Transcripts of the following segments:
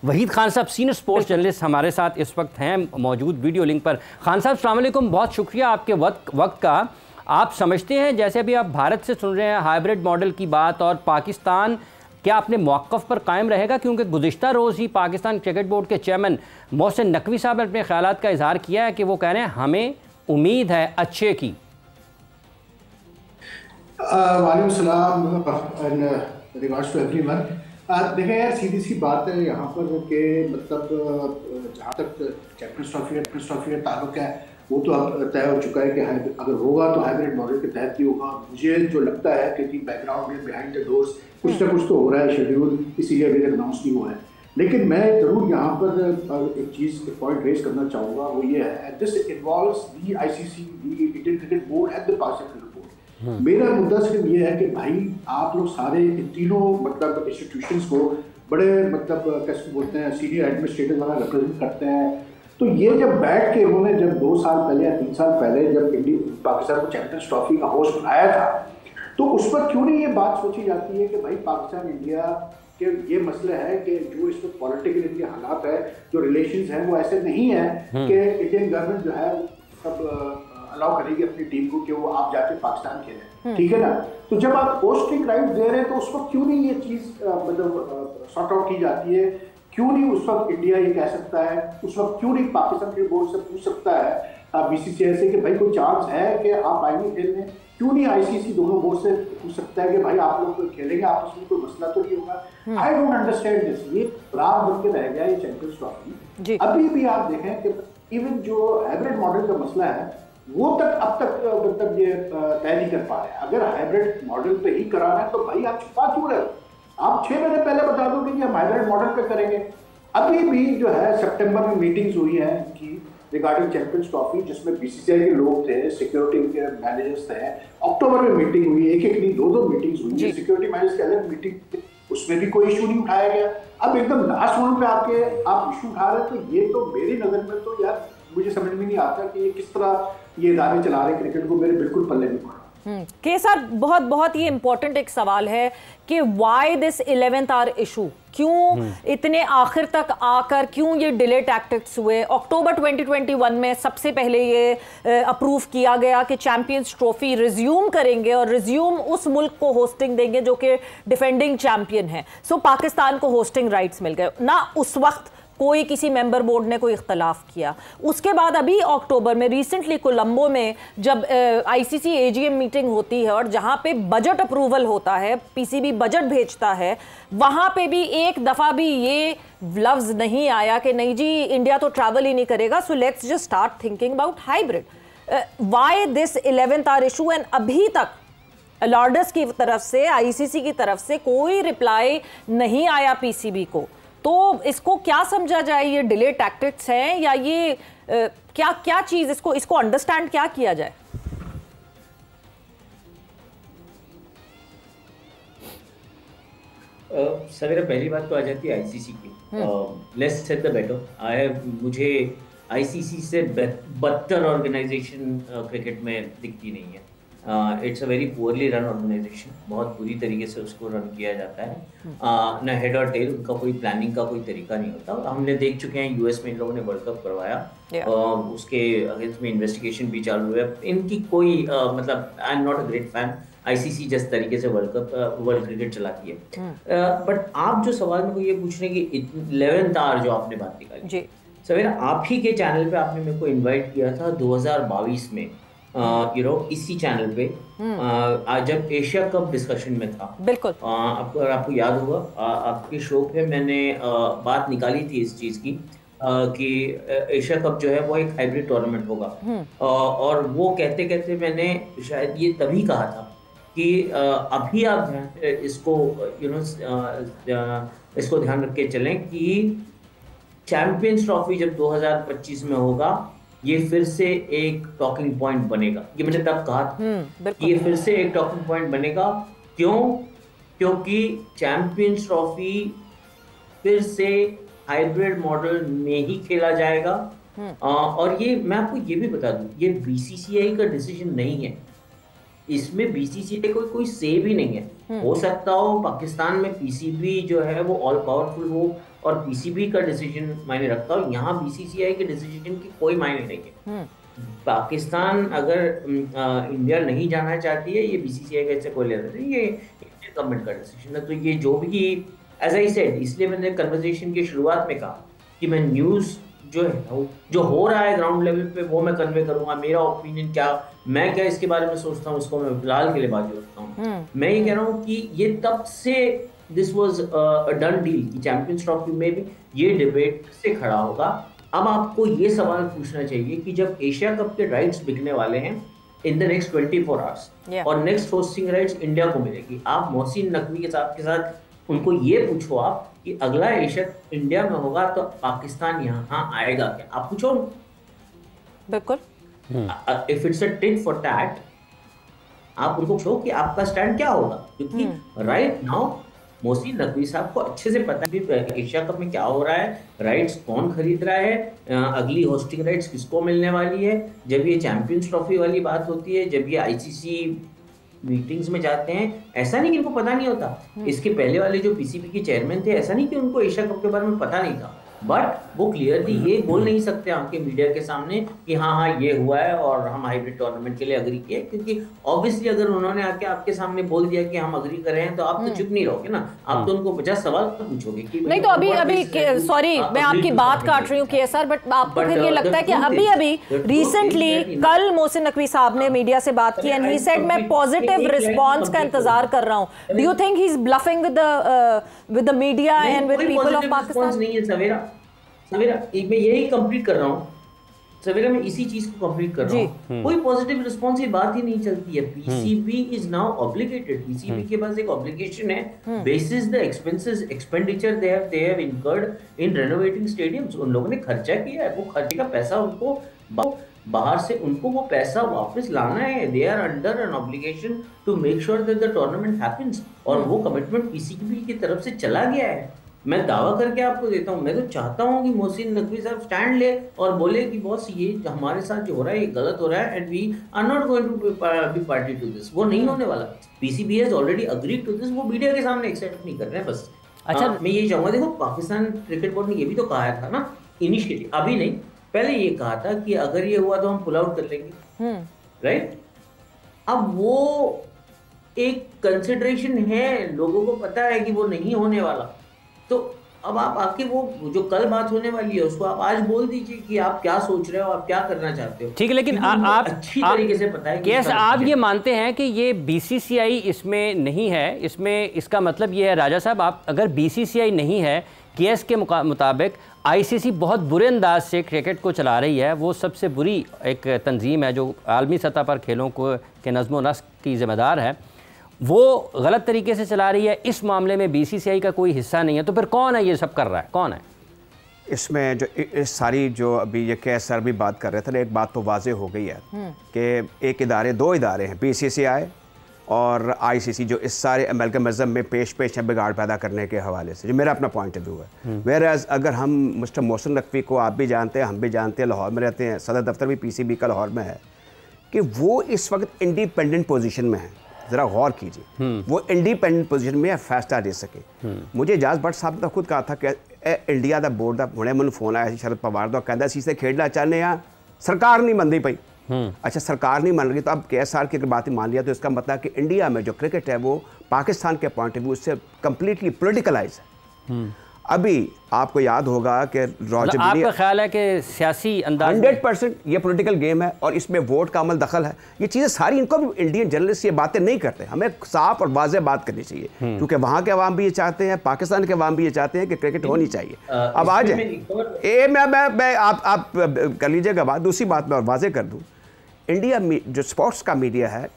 वहीद खान साहब senior sports journalist हमारे साथ इस वक्त हैं मौजूद वीडियो लिंक पर। खान साहब अस्सलाम वालेकुम, बहुत शुक्रिया आपके वक्त का। आप समझते हैं, जैसे अभी आप भारत से सुन रहे हैं हाइब्रिड मॉडल की बात, और पाकिस्तान क्या अपने मौक़िफ़ पर कायम रहेगा? क्योंकि गुज़िश्ता रोज़ ही पाकिस्तान क्रिकेट बोर्ड के चेयरमैन मोहसिन नकवी साहब ने अपने ख्यालात का इजहार किया है कि वो कह रहे हैं हमें उम्मीद है अच्छे की। वालेकुम सलाम रिगार्ड्स टू एवरीवन। देखें यार, सीधी सी बात है यहाँ पर कि मतलब जहाँ तक चैंपियंस ट्रॉफी का ताल्लुक है वो तो अब तय हो चुका है कि अगर होगा तो हाइब्रिड मॉडल के तहत भी होगा। मुझे जो लगता है कि बैकग्राउंड में बिहाइंड द डोर्स कुछ ना कुछ तो हो रहा है शेड्यूल, इसीलिए अभी तक अनाउंस नहीं हुआ है। लेकिन मैं ज़रूर यहाँ पर एक चीज़ पॉइंट रेज करना चाहूँगा, वो ये है this involves the ICC, the Indian cricket board and the Pakistan cricket board. मेरा मुद्दा सिर्फ ये है कि भाई आप लोग सारे इन तीनों मतलब इंस्टीट्यूशंस को बड़े मतलब कैसे बोलते हैं सीनियर एडमिनिस्ट्रेटिव वाला रिप्रेजेंट करते हैं। तो ये जब बैठ के उन्होंने जब 2 साल पहले या 3 साल पहले जब पाकिस्तान को चैंपियंस ट्रॉफी का होस्ट बनाया था, तो उस पर क्यों नहीं ये बात सोची जाती है कि भाई पाकिस्तान इंडिया के ये मसला है कि जो इसमें पॉलिटिकल इनके हालात है, जो रिलेशंस हैं वो ऐसे नहीं है कि इंडियन गवर्नमेंट जो है सब अलाउ करेगी अपनी टीम को कि वो आप जाके पाकिस्तान खेलें, ठीक है ना। तो जब आप होस्टिंग राइट दे रहे हैं तो उस वक्त क्यों नहीं ये चीज़ मतलब सॉर्ट आउट की जाती है? क्यों नहीं उस वक्त इंडिया ये कह सकता है, उस वक्त क्यों नहीं पाकिस्तान क्रिकेट बोर्ड से पूछ सकता है BCCI से कि भाई कोई चांस है कि आप आएंगे खेलने? क्यों नहीं ICC दोनों बोर्ड से पूछ सकता है कि भाई आप लोग खेलेंगे, आपस में कोई मसला तो नहीं होगा? I don't understand this. ये रात बन के रह गया ये चैंपियंस ट्रॉफी। अभी भी आप देखें कि इवन जो हाइब्रिड मॉडल का मसला है वो अब तक मतलब ये तय नहीं कर पा रहे। अगर हाइब्रिड मॉडल पे ही कराना है तो भाई आप छुपा क्यों रहे हो? आप 6 महीने पहले बता दोगे कि हम हाइब्रिड मॉडल पे करेंगे। अभी भी जो है सितंबर में मीटिंग्स हुई हैं कि रिगार्डिंग चैंपियंस ट्रॉफी, जिसमें BCCI के लोग थे, सिक्योरिटी के मैनेजर्स थे। अक्टूबर में मीटिंग हुई, एक नहीं 2 मीटिंग्स हुई है। सिक्योरिटी मैनेजर्स के अलग मीटिंग, उसमें भी कोई इशू नहीं उठाया गया। अब एकदम लास्ट मोमेंट पे आके आप इशू उठा रहे हैं, तो ये तो मेरी नजर में तो यार मुझे समझ में नहीं आता कि ये किस तरह ये इदारे चला रहे क्रिकेट को। मेरे बिल्कुल पल्ले नहीं पड़ा। के सर, बहुत ये इम्पोर्टेंट एक सवाल है कि why this 11th hour issue, क्यों इतने आखिर तक आकर क्यों ये डिले टैक्टिक्स हुए? अक्टूबर 2021 में सबसे पहले ये अप्रूव किया गया कि चैंपियंस ट्रॉफी रिज्यूम करेंगे और रिज्यूम उस मुल्क को होस्टिंग देंगे जो कि डिफेंडिंग चैंपियन है। सो पाकिस्तान को होस्टिंग राइट्स मिल गए ना। उस वक्त कोई किसी मेंबर बोर्ड ने कोई इख्तलाफ किया। उसके बाद अभी अक्टूबर में रिसेंटली कोलंबो में जब ICC AGM मीटिंग होती है और जहां पे बजट अप्रूवल होता है, PCB बजट भेजता है, वहां पे भी एक दफ़ा भी ये लफ्ज़ नहीं आया कि नहीं जी इंडिया तो ट्रैवल ही नहीं करेगा, so let's just start thinking about hybrid. Why this 11th hour issue? And अभी तक लॉर्ड्स की तरफ से, ICC की तरफ से कोई रिप्लाई नहीं आया PCB को। तो इसको क्या समझा जाए? ये डिले टैक्टिक्स हैं या ये क्या चीज, इसको अंडरस्टैंड क्या किया जाए? सवेरा पहली बात तो आ जाती है ICC की। Let's set the better. मुझे ICC से बदतर ऑर्गेनाइजेशन क्रिकेट में दिखती नहीं है। It's a very poorly run organisation, बहुत बुरी तरीके से उसको रन किया जाता है। न हेड और टेल, उनका कोई प्लानिंग का कोई तरीका नहीं होता। हमने देख चुके हैं US में इन लोगों ने वर्ल्ड कप करवाया, उसके अगेंस्ट में इन्वेस्टिगेशन भी चालू है। इनकी कोई मतलब I am not a great fan. ICC जिस तरीके से वर्ल्ड क्रिकेट चलाती है। बट आप जो सवाल मेरे को ये पूछ रहे हैं कि 11th आवर जो आपने बात निकाली, सवेरा आप ही के चैनल पे आपने मेरे को इन्वाइट किया था 2022 में, इसी चैनल पे जब एशिया कप डिस्कशन में था। बिल्कुल। आपको याद होगा, आपके शो पे मैंने बात निकाली थी इस चीज की कि एशिया कप जो है वो एक हाइब्रिड टूर्नामेंट होगा। और वो कहते कहते मैंने शायद ये तभी कहा था कि अभी आप इसको इसको ध्यान रख के चलें कि चैंपियंस ट्रॉफी जब 2025 में होगा ये फिर से एक टॉकिंग पॉइंट बनेगा। ये मैंने तब कहा था कि ये फिर से एक टॉकिंग पॉइंट बनेगा। क्यों? क्योंकि चैंपियंस ट्रॉफी फिर से हाइब्रिड मॉडल में ही खेला जाएगा। और ये मैं आपको ये भी बता दूं, ये BCCI का डिसीजन नहीं है। इसमें BCCI को कोई से भी नहीं है। हो सकता हो पाकिस्तान में PCB जो है वो ऑल पावरफुल हो, और पीसीबी का डिसीजन मायने रखता है। यहाँ बीसीसीआई के डिसीजन की कोई मायने नहीं है। पाकिस्तान अगर इंडिया नहीं जाना चाहती है, ये बीसीसीआई का इससे कोई लेना नहीं, ये इंडियन गवर्नमेंट का डिसीजन है। तो ये जो भी एज आई सेड, इसलिए मैंने कन्वर्सेशन की शुरुआत में कहा कि मैं न्यूज़ जो है जो हो रहा है ग्राउंड लेवल पे वो मैं कन्वे करूंगा। मेरा ओपिनियन क्या, मैं क्या इसके बारे में सोचता हूँ, उसको मैं फिलहाल के लिए बात रखता हूँ। मैं ये कह रहा हूँ कि ये तब से this was a done deal कि चैंपियंस ट्रॉफी में भी ये डिबेट से खड़ा होगा। अब आपको ये सवाल पूछना चाहिए कि जब एशिया कप के राइट्स बिकने वाले हैं इन द नेक्स्ट 24 आवर्स और नेक्स्ट होस्टिंग राइट्स इंडिया को मिलेगी, आप मोहसिन नकवी के साथ उनको ये पूछो आप कि अगला एशिया इंडिया में होगा तो पाकिस्तान यहाँ आएगा क्या, आप पूछो। बिल्कुल। If it's a tit for tat, आप उनको पूछो कि आपका स्टैंड क्या होगा, क्योंकि राइट नाउ मोहसिन नकवी साहब को अच्छे से पता है एशिया कप में क्या हो रहा है, राइट्स कौन खरीद रहा है, अगली होस्टिंग राइट्स किसको मिलने वाली है। जब ये चैंपियंस ट्रॉफी वाली बात होती है, जब ये आईसीसी मीटिंग्स में जाते हैं, ऐसा नहीं कि इनको पता नहीं होता। इसके पहले वाले जो पीसीबी के चेयरमैन थे, ऐसा नहीं कि उनको एशिया कप के बारे में पता नहीं था, बट वो क्लियरली ये बोल नहीं सकते आपके मीडिया के सामने कि हाँ ये हुआ है और हम हाइब्रिड टूर्नामेंट के लिए अग्री किए, क्योंकि ऑब्वियसली अगर उन्होंने आके आपके सामने बोल दिया कि हम अग्री कर रहे हैं तो आप तो चुप नहीं रहोगे ना, आप तो उनको 50 सवाल पूछोगे कि नहीं। तो अभी सॉरी मैं आपकी बात काट रही हूँ केएसआर, बट आपको फिर ये लगता है कि अभी रिसेंटली कल मोहसिन नकवी साहब ने मीडिया से बात की एंड ही सेड मैं पॉजिटिव रिस्पांस का इंतजार कर रहा हूँ। Do you think he is bluffing with the media and with people of Pakistan? नहीं है सवेरा मैं यही कंप्लीट कर रहा हूँ, सवेरा मैं इसी चीज को कंप्लीट कर रहा हूँ। कोई पॉजिटिव रिस्पांस की बात ही नहीं चलती है। PCB is now obligated, PCB के पास एक ऑब्लिगेशन है basis the expenditure they have incurred in renovating stadiums. उन लोगों ने खर्चा किया है, वो खर्चे का पैसा उनको बाहर से उनको वो पैसा वापस लाना है। They are under an obligation to make sure that the tournament happens, और वो कमिटमेंट पीसीबी की तरफ से चला गया है। मैं दावा करके आपको देता हूँ, मैं तो चाहता हूँ कि मोहसिन नकवी साहब स्टैंड ले और बोले कि बॉस ये हमारे साथ जो हो रहा है ये गलत हो रहा है and we are not going to be party to this. वो नहीं होने वाला। PCB has already agreed to this, वो मीडिया के सामने एक्सेप्ट नहीं कर रहे हैं बस। अच्छा, मैं ये चाहूंगा, देखो पाकिस्तान क्रिकेट बोर्ड ने ये भी तो कहा था ना इनिशियली, अभी नहीं पहले ये कहा था कि अगर ये हुआ तो हम पुल आउट कर लेंगे, राइट। अब वो एक कंसिडरेशन है, लोगों को पता है कि वो नहीं होने वाला, तो अब आप आके वो जो कल बात होने वाली है उसको आप आज बोल दीजिए कि आप क्या सोच रहे हो, आप क्या करना चाहते हो। ठीक है, लेकिन आप अच्छी तरीके से पता है कि आप ये मानते हैं कि ये बीसीसीआई इसमें नहीं है, इसमें इसका मतलब ये है राजा साहब, आप अगर बीसीसीआई नहीं है, केएस के मुताबिक आईसीसी बहुत बुरे अंदाज से क्रिकेट को चला रही है, वो सबसे बुरी एक तंजीम है जो आलमी सतह पर खेलों को के नज़्म व नस्क की जिम्मेदार है, वो गलत तरीके से चला रही है। इस मामले में बीसीसीआई का कोई हिस्सा नहीं है, तो फिर कौन है ये सब कर रहा है, कौन है इसमें? जो इस सारी जो अभी ये केएस सर भी बात कर रहे थे ना, एक बात तो वाजे हो गई है कि एक इदारे, दो इदारे हैं, बीसीसीआई और आईसीसी, जो इस सारे अमेल्गमिज्म में पेश हैं बिगाड़ पैदा करने के हवाले से, जो मेरा अपना पॉइंट ऑफ व्यू है। वेयरएज़ अगर हम मिस्टर मोहसिन नकवी को आप भी जानते हैं, हम भी जानते हैं, लाहौर में रहते हैं, सदर दफ्तर भी पीसीबी का लाहौर में है, कि वो इस वक्त इंडिपेंडेंट पोजीशन में है। ज़रा गौर कीजिए, वो इंडिपेंडेंट पोजीशन में फैसला दे सके। मुझे एजाज भट्ट साहब ने खुद कहा था कि इंडिया का बोर्ड का हुणे मैंने फोन आया शरद पवार का, कहता असीं इसे खेडना चाहते हैं, सरकार नहीं मनती पई। अच्छा, सरकार नहीं मान रही, तो अब केएसआर की अगर बात मान लिया तो इसका मतलब कि इंडिया में जो क्रिकेट है वो पाकिस्तान के पॉइंट ऑफ व्यू से कम्प्लीटली पोलिटिकलाइज है। अभी आपको याद होगा कि रॉजर, आपका ख्याल है कि सियासी अंदाज 100% ये पॉलिटिकल गेम है और इसमें वोट का अमल दखल है, ये चीज़ें सारी, इनको भी इंडियन जर्नलिस्ट ये बातें नहीं करते। हमें साफ और वाज़ेह बात करनी चाहिए, क्योंकि वहाँ के अवाम भी ये चाहते हैं, पाकिस्तान के अवाम भी ये चाहते हैं कि क्रिकेट होनी चाहिए। अब आ जाए, मैं आप कर लीजिएगा बात। दूसरी बात मैं और वाज़ेह कर दूँ, इंडिया में जो स्पोर्ट्स का मीडिया है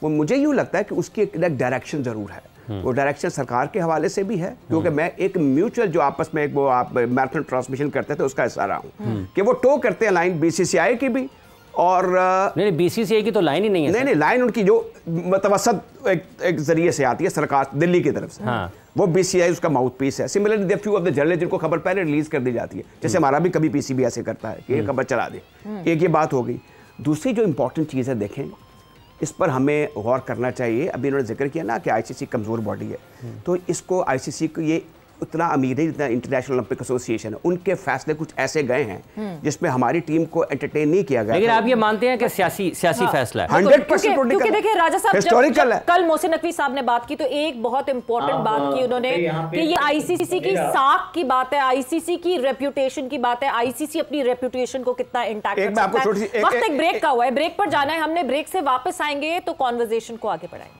वो मुझे यूँ लगता है कि उसकी एक डायरेक्शन ज़रूर है। वो डायरेक्शन सरकार के हवाले से भी है, क्योंकि मैं एक म्यूचुअल जो आपस में एक वो आप मैराथन ट्रांसमिशन करते थे उसका हिस्सा रहा हूँ कि वो टो करते हैं लाइन बीसीसीआई की भी, और नहीं बीसीसीआई की तो लाइन ही नहीं है। नहीं, लाइन उनकी जो मतवसत एक जरिए से आती है सरकार दिल्ली की तरफ से, वो बीसीसीआई उसका माउथ पीस है। Similarly the few of the journalist जिनको खबर पहले रिलीज कर दी जाती है, जैसे हमारा भी कभी पीसीबी ऐसे करता है कि ये खबर चला दे। एक ये बात हो गई। दूसरी जो इंपॉर्टेंट चीज़ है, देखें इस पर हमें गौर करना चाहिए। अभी इन्होंने जिक्र किया ना कि आईसीसी कमज़ोर बॉडी है, तो इसको आईसीसी को ये उतना अमीर है जितना इंटरनेशनल ओलंपिक एसोसिएशन है। उनके फैसले कुछ ऐसे गए हैं जिसमें हमारी टीम को एंटरटेन नहीं किया गया। लेकिन आप ये मानते हैं कि सियासी फैसला है? 100% क्योंकि देखिए राजा साहब, हिस्टोरिकल है। कल मोहसिन नकवी साहब ने बात की तो एक बहुत इंपॉर्टेंट बात की उन्होंने कि ये आईसीसी की साख की बात है, आईसीसी की रेप्यूटेशन की बात है, आईसीसी अपनी रेप्यूटेशन को कितना इंटैक्ट रख सकता है। वक्त एक ब्रेक का हुआ है, ब्रेक पर जाना है हमने, ब्रेक से वापस आएंगे तो कॉन्वर्सेशन को आगे बढ़ाएंगे।